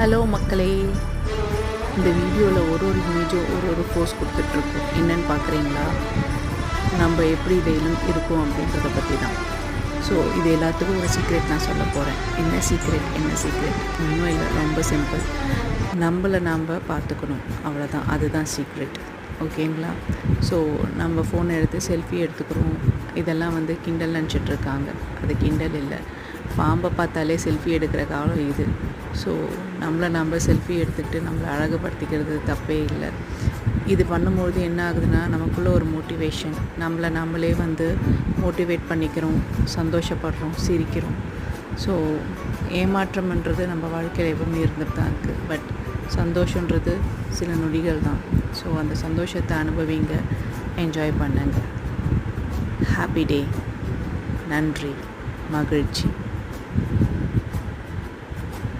Hello மக்களே, இந்த வீடியோவில் ஒரு இமேஜும் ஒரு போஸ் கொடுத்துட்ருக்கோம். என்னென்னு பார்க்குறீங்களா? நம்ம எப்படி டெய்லியும் இருக்கோம் அப்படின்றத பற்றி தான். ஸோ இது எல்லாத்துக்கும் ஒரு சீக்ரெட் நான் சொல்ல போகிறேன். என்ன சீக்ரெட்? ஒன்றும் இல்லை, ரொம்ப சிம்பிள். நம்மளை நம்ம பார்த்துக்கணும், அவ்வளோதான். அதுதான் சீக்ரெட். ஓகேங்களா? ஸோ நம்ம ஃபோனை எடுத்து செல்ஃபி எடுத்துக்கிறோம். இதெல்லாம் கிண்டல் நினச்சிட்ருக்காங்க. அது கிண்டல் இல்லை. பாம்பை பார்த்தாலே செல்ஃபி எடுக்கிற காலம் இது. ஸோ நம்ம செல்ஃபி எடுத்துக்கிட்டு நம்மளை அழகுபடுத்திக்கிறது தப்பே இல்லை. இது பண்ணும்போது என்ன ஆகுதுன்னா, நமக்குள்ளே ஒரு மோட்டிவேஷன், நம்மளே மோட்டிவேட் பண்ணிக்கிறோம், சந்தோஷப்படுறோம், சிரிக்கிறோம். ஸோ ஏமாற்றம்ன்றது நம்ம வாழ்க்கையில் எப்பவுமே இருந்துட்டு தான் இருக்குது. பட் சந்தோஷன்றது சில நொடிகள் தான். ஸோ அந்த சந்தோஷத்தை அனுபவிங்க, என்ஜாய் பண்ணுங்க. Happy day. நன்றி, மகிழ்ச்சி.